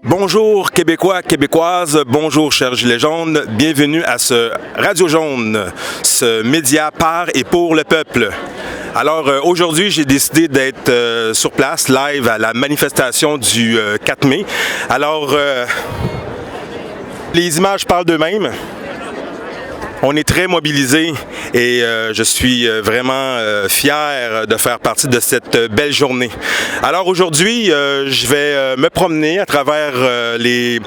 Bonjour Québécois, Québécoises, bonjour chers Gilets jaunes, bienvenue à ce Radio Jaune, ce média par et pour le peuple. Alors aujourd'hui, j'ai décidé d'être sur place, live à la manifestation du 4 mai. Alors, les images parlent d'eux-mêmes. On est très mobilisés et je suis vraiment fier de faire partie de cette belle journée. Alors aujourd'hui, je vais me promener à travers les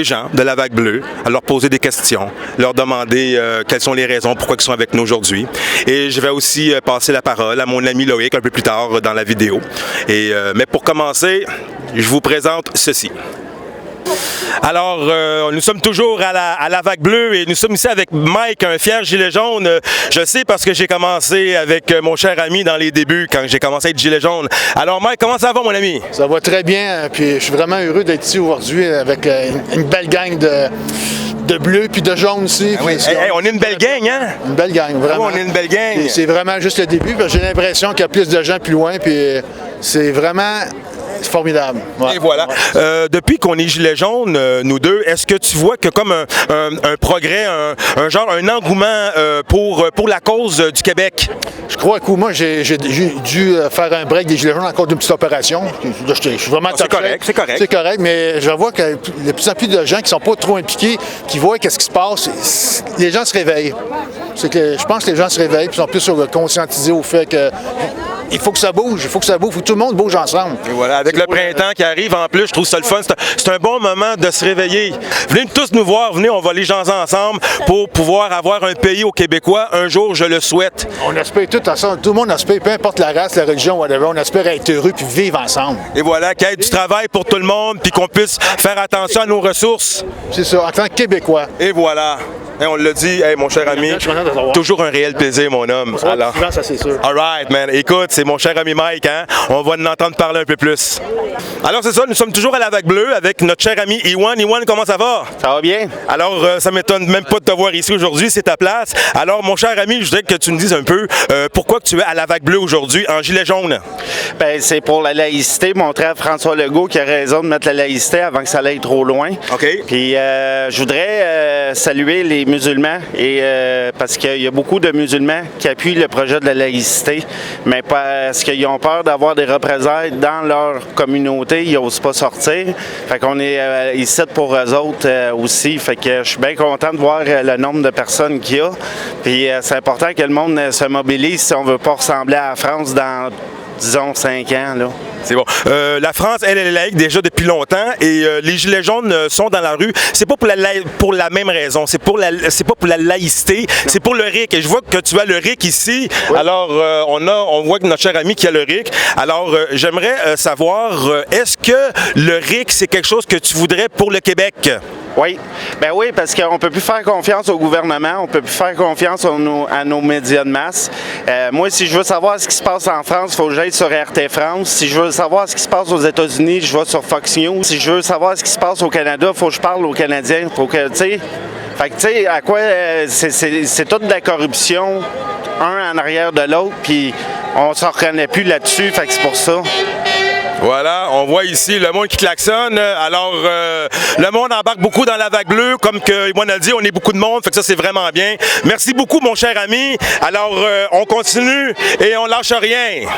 gens de la Vague Bleue, à leur poser des questions, leur demander quelles sont les raisons pourquoi ils sont avec nous aujourd'hui. Et je vais aussi passer la parole à mon ami Loïc un peu plus tard dans la vidéo. Mais pour commencer, je vous présente ceci. Alors, nous sommes toujours à la Vague Bleue et nous sommes ici avec Mike, un fier gilet jaune. Je sais parce que j'ai commencé avec mon cher ami dans les débuts quand j'ai commencé à être gilet jaune. Alors Mike, comment ça va mon ami? Ça va très bien, puis je suis vraiment heureux d'être ici aujourd'hui avec une belle gang de bleu puis de jaune aussi. Ah oui. On est une belle gang, hein? Une belle gang, vraiment. Ah oui, on est une belle gang. C'est vraiment juste le début, parce que j'ai l'impression qu'il y a plus de gens plus loin, puis c'est vraiment... C'est formidable. Ouais. Et voilà. Depuis qu'on est gilet jaune, nous deux, est-ce que tu vois que comme un progrès, un engouement pour la cause du Québec? Je crois que moi, j'ai dû faire un break des gilets jaunes encore d'une petite opération. Je suis vraiment c'est correct, c'est correct. C'est correct, mais je vois qu'il y a de plus en plus de gens qui ne sont pas trop impliqués, qui voient qu'est-ce qui se passe. Les gens se réveillent. Je pense que les gens se réveillent et sont plus conscientisés au fait que il faut que ça bouge, il faut que tout le monde bouge ensemble. Et voilà, avec le printemps qui arrive en plus, je trouve ça le fun. C'est un bon moment de se réveiller. Venez tous nous voir, venez, on va les gens ensemble pour pouvoir avoir un pays aux Québécois. Un jour, je le souhaite. On espère tout ensemble, tout le monde espère, peu importe la race, la religion, whatever, on espère être heureux puis vivre ensemble. Et voilà, qu'il y ait du travail pour tout le monde puis qu'on puisse faire attention à nos ressources. C'est ça, en tant que Québécois. Et voilà. Et on l'a dit, hey, mon cher ami, toujours un réel plaisir, mon homme. Alors, ça, c'est sûr. All right, man. Écoute, c'est mon cher ami Mike, hein? On va en entendre parler un peu plus. Alors, c'est ça, nous sommes toujours à la Vague Bleue avec notre cher ami Iwan. Iwan, comment ça va? Ça va bien. Alors, ça m'étonne même pas de te voir ici aujourd'hui, c'est ta place. Alors, mon cher ami, je voudrais que tu nous dises un peu pourquoi tu es à la Vague Bleue aujourd'hui en gilet jaune. Ben, c'est pour la laïcité, montrer à François Legault qu'il a raison de mettre la laïcité avant que ça aille trop loin. OK. Puis, je voudrais saluer les musulmans et parce qu'il y a beaucoup de musulmans qui appuient le projet de la laïcité, mais parce qu'ils ont peur d'avoir des représailles dans leur communauté, ils n'osent pas sortir. Fait qu'on est ici pour eux autres aussi. Fait que je suis bien content de voir le nombre de personnes qu'il y a. Puis c'est important que le monde se mobilise si on veut pas ressembler à la France dans, disons, 5 ans, là. C'est bon. La France, elle est laïque déjà depuis longtemps et les gilets jaunes sont dans la rue. C'est pas pour la même raison. C'est pas pour la laïcité. C'est pour le RIC. Et je vois que tu as le RIC ici. Oui. Alors, on voit que notre cher ami qui a le RIC. Alors, j'aimerais savoir, est-ce que le RIC, c'est quelque chose que tu voudrais pour le Québec? Oui. Ben oui, parce qu'on ne peut plus faire confiance au gouvernement, on ne peut plus faire confiance à nos médias de masse. Moi, si je veux savoir ce qui se passe en France, il faut que j'aille sur RT France. Si je veux savoir ce qui se passe aux États-Unis, je vais sur Fox News. Si je veux savoir ce qui se passe au Canada, il faut que je parle aux Canadiens. Faut que, tu sais, fait que, tu sais, à quoi c'est toute de la corruption, un en arrière de l'autre, puis on s'en reconnaît plus là-dessus, fait que c'est pour ça. Voilà, on voit ici le monde qui klaxonne. Alors, le monde embarque beaucoup dans la Vague Bleue. Comme que Yvonne a dit, on est beaucoup de monde, fait que ça, c'est vraiment bien. Merci beaucoup, mon cher ami. Alors, on continue et on lâche rien.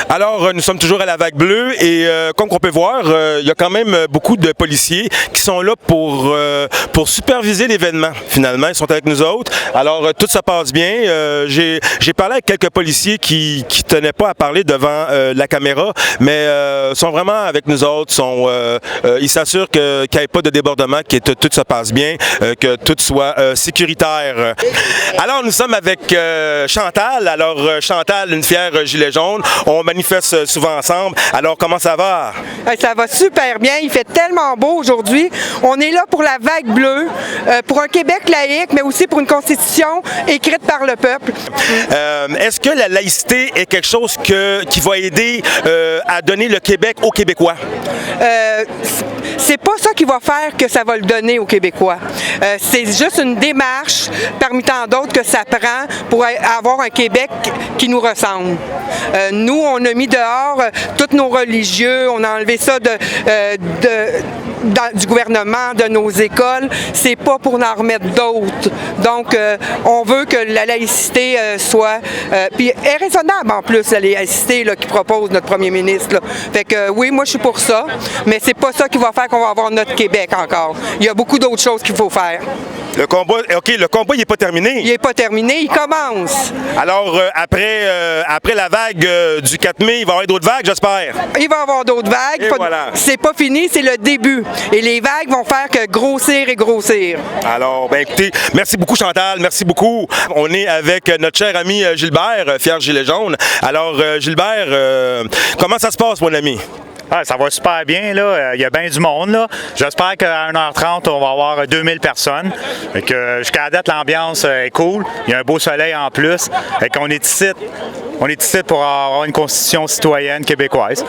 Alors, nous sommes toujours à la Vague Bleue et comme on peut voir, il y a quand même beaucoup de policiers qui sont là pour superviser l'événement. Finalement, ils sont avec nous autres. Alors, tout ça passe bien. J'ai parlé avec quelques policiers qui tenaient pas à parler devant la caméra, mais sont vraiment avec nous autres. Ils s'assurent qu'il n'y ait pas de débordement, que tout se passe bien, que tout soit sécuritaire. Alors, nous sommes avec Chantal. Alors, Chantal, une fière gilet jaune. On manifeste souvent ensemble. Alors, comment ça va? Ça va super bien. Il fait tellement beau aujourd'hui. On est là pour la vague bleue, pour un Québec laïque, mais aussi pour une constitution écrite par le peuple. Est-ce que la laïcité est quelque chose qui va aider à donner le Québec aux Québécois? C'est pas ça qui va faire que ça va le donner aux Québécois. C'est juste une démarche parmi tant d'autres que ça prend pour avoir un Québec qui nous ressemble. Nous, on a mis dehors tous nos religieux, on a enlevé ça du gouvernement, de nos écoles. C'est pas pour en remettre d'autres. Donc, on veut que la laïcité soit... puis est raisonnable en plus, la laïcité là, qui propose notre premier ministre. Là. Fait que oui, moi je suis pour ça, mais c'est pas ça qui va faire qu'on va avoir notre Québec encore. Il y a beaucoup d'autres choses qu'il faut faire. Le combat, le combat, il n'est pas terminé. Il n'est pas terminé, il commence. Alors, après la vague du 4 mai, il va y avoir d'autres vagues, j'espère. Il va y avoir d'autres vagues. Et voilà. C'est pas fini, c'est le début. Et les vagues vont faire que grossir et grossir. Alors, ben écoutez, merci beaucoup Chantal, merci beaucoup. On est avec notre cher ami Gilbert, fier gilet jaune. Alors, Gilbert, comment ça se passe, mon ami? Ah, ça va super bien, là. Il y a bien du monde, là. J'espère qu'à 1h30, on va avoir 2000 personnes. Et que jusqu'à la date, l'ambiance est cool. Il y a un beau soleil en plus. Et qu'on est ici. On est ici pour avoir une constitution citoyenne québécoise.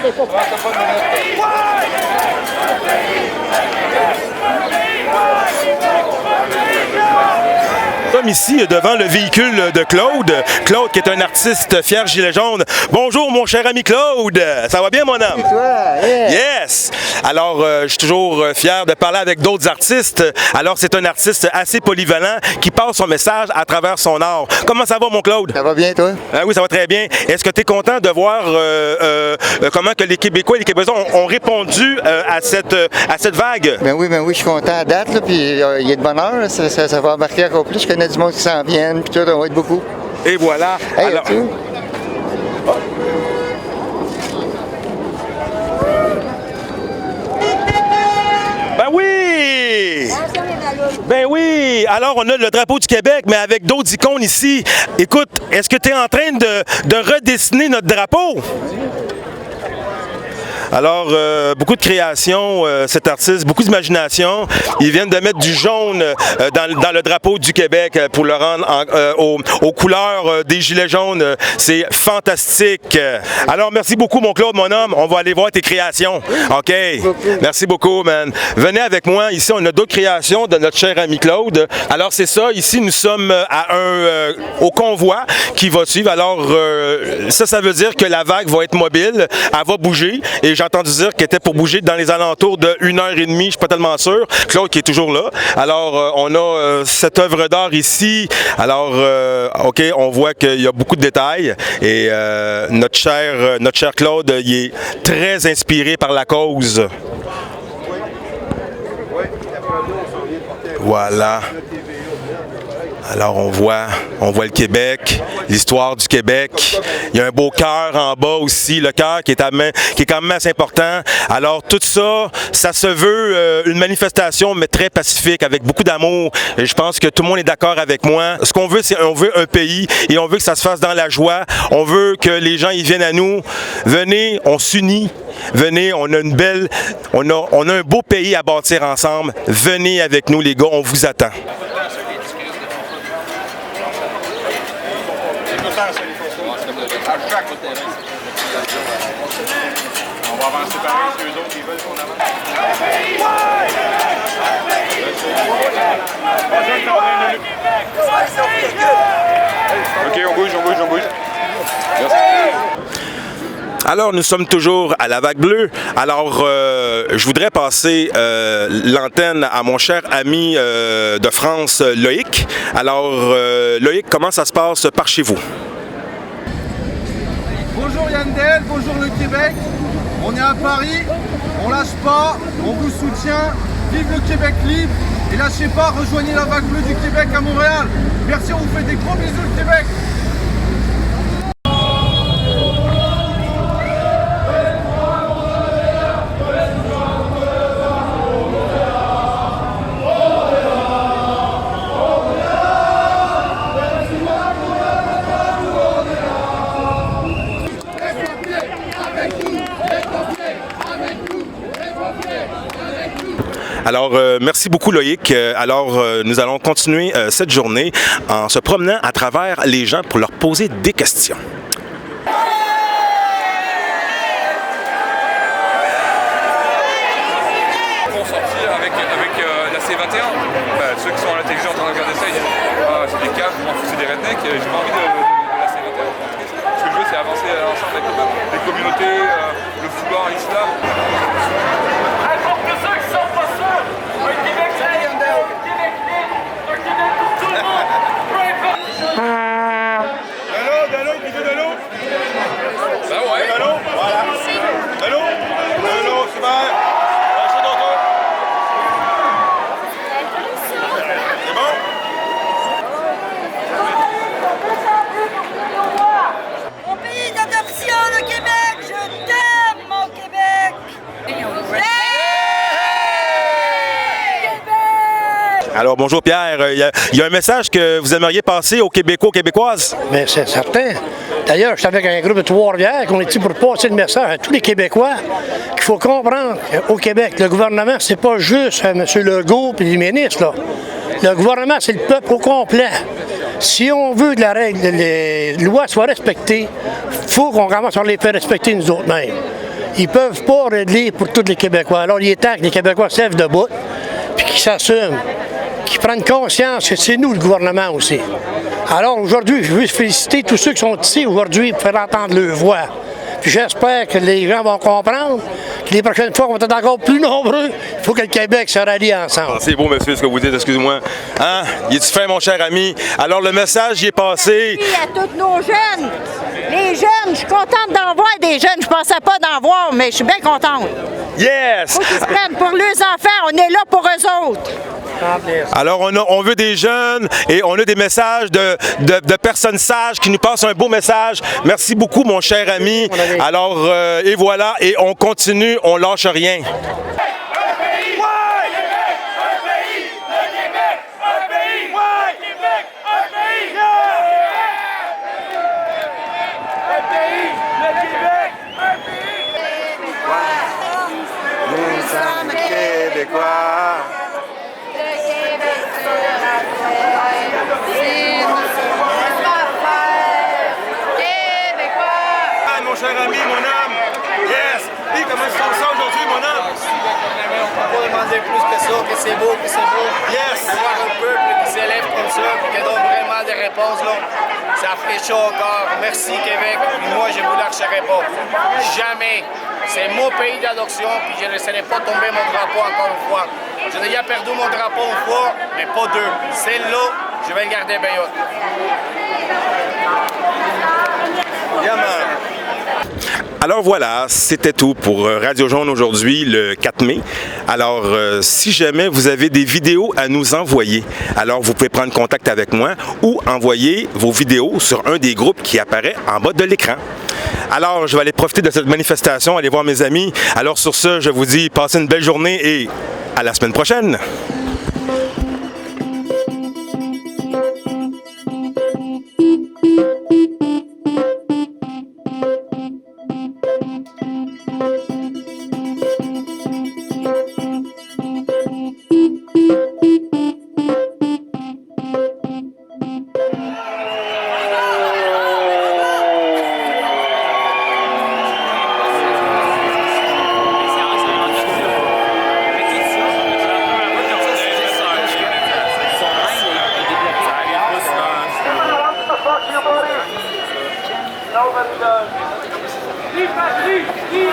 Comme ici, devant le véhicule de Claude. Claude, qui est un artiste fier gilet jaune. Bonjour, mon cher ami Claude. Ça va bien, mon homme? Et toi? Yeah. Yes! Alors, je suis toujours fier de parler avec d'autres artistes. Alors, c'est un artiste assez polyvalent qui passe son message à travers son art. Comment ça va, mon Claude? Ça va bien, toi? Oui, ça va très bien. Est-ce que tu es content de voir comment que les Québécois et les Québécois ont répondu à cette vague? Ben oui, je suis content à date, là, puis il y a de bonheur, là, ça va embarquer encore plus. Je connais du monde qui s'en viennent, puis tout, on va être beaucoup. Et voilà. Hey, alors... Ben oui! Ben oui! Alors, on a le drapeau du Québec, mais avec d'autres icônes ici. Écoute, est-ce que tu es en train de redessiner notre drapeau? Alors, beaucoup de création, cet artiste, beaucoup d'imagination. Ils viennent de mettre du jaune dans le drapeau du Québec pour le rendre aux couleurs des gilets jaunes. C'est fantastique. Alors, merci beaucoup, mon Claude, mon homme. On va aller voir tes créations. OK? Merci beaucoup, man. Venez avec moi. Ici, on a d'autres créations de notre cher ami Claude. Alors, c'est ça. Ici, nous sommes au convoi qui va suivre. Alors, ça veut dire que la vague va être mobile. Elle va bouger. Et j'ai entendu dire qu'elle était pour bouger dans les alentours de 1h30, je ne suis pas tellement sûr. Claude qui est toujours là. Alors, on a cette œuvre d'art ici. Alors, OK, on voit qu'il y a beaucoup de détails. Et notre cher Claude, il est très inspiré par la cause. Voilà. Alors on voit le Québec, l'histoire du Québec. Il y a un beau cœur en bas aussi, le cœur qui est quand même assez important. Alors tout ça, ça se veut une manifestation mais très pacifique, avec beaucoup d'amour. Et je pense que tout le monde est d'accord avec moi. Ce qu'on veut, c'est on veut un pays et on veut que ça se fasse dans la joie. On veut que les gens ils viennent à nous. Venez, on s'unit. Venez, on a un beau pays à bâtir ensemble. Venez avec nous les gars, on vous attend. On va avancer pareil si eux autres ils veulent qu'on avance. OK, on bouge. Merci. Alors, nous sommes toujours à la vague bleue. Alors, je voudrais passer l'antenne à mon cher ami de France, Loïc. Alors, Loïc, comment ça se passe par chez vous? Bonjour Yandel, bonjour le Québec. On est à Paris, on lâche pas, on vous soutient. Vive le Québec libre et lâchez pas, rejoignez la vague bleue du Québec à Montréal. Merci, on vous fait des gros bisous le Québec. Alors, merci beaucoup Loïc. Alors, nous allons continuer cette journée en se promenant à travers les gens pour leur poser des questions. Pour sortir avec la C21, ceux qui sont à la télévision en train de regarder ça, ils disent c'est des caves, c'est des rednecks, j'ai pas envie de la C21. Ce que je veux, c'est avancer ensemble avec les communautés, le football, l'islam. Alors, bonjour Pierre. Il y a un message que vous aimeriez passer aux Québécois, aux Québécoises? Bien, c'est certain. D'ailleurs, je suis avec un groupe de Trois-Rivières qu'on est ici pour passer le message à tous les Québécois qu'il faut comprendre qu'au Québec, le gouvernement, c'est pas juste M. Legault et les ministres. Là. Le gouvernement, c'est le peuple au complet. Si on veut que les lois soient respectées, il faut qu'on commence à les faire respecter nous autres mêmes. Ils ne peuvent pas régler pour tous les Québécois. Alors, il est temps que les Québécois se lèvent debout puis qu'ils s'assument, qu'ils prennent conscience que c'est nous le gouvernement aussi. Alors aujourd'hui, je veux féliciter tous ceux qui sont ici aujourd'hui pour faire entendre leur voix. Puis j'espère que les gens vont comprendre que les prochaines fois, on va être encore plus nombreux. Il faut que le Québec se rallie ensemble. Ah, c'est beau, monsieur, ce que vous dites, excusez-moi. Hein? Il est-tu fin, mon cher ami? Alors, le message y est passé. Merci à tous nos jeunes. Les jeunes, je suis contente d'en voir des jeunes. Je pensais pas d'en voir, mais je suis bien contente. Yes! Faut qu'ils se prennent pour leurs enfants. On est là pour eux autres. Alors, on veut des jeunes et on a des messages de personnes sages qui nous passent un beau message. Merci beaucoup, mon cher ami. Alors, et voilà, et on continue, on lâche rien. Nous sommes Québécois. Mon cher ami, mon âme. Yes! Dis, comment tu sens ça aujourd'hui, mon âme? On peut pas demander plus que ça, que c'est beau, que c'est beau. Yes! Voir un peuple qui s'élève comme ça, puis qui donne vraiment des réponses, là, ça fait chaud au corps. Merci, Québec. Puis moi, je ne vous lâcherai pas. Jamais. C'est mon pays d'adoption, puis je ne laisserai pas tomber mon drapeau encore une fois. J'ai déjà perdu mon drapeau une fois, mais pas deux. Celle-là, je vais le garder bien haut. Yeah, man. Alors voilà, c'était tout pour Radio Jaune aujourd'hui, le 4 mai. Alors, si jamais vous avez des vidéos à nous envoyer, alors vous pouvez prendre contact avec moi ou envoyer vos vidéos sur un des groupes qui apparaît en bas de l'écran. Alors, je vais aller profiter de cette manifestation, aller voir mes amis. Alors sur ce, je vous dis, passez une belle journée et à la semaine prochaine. Vive Patrick! Vive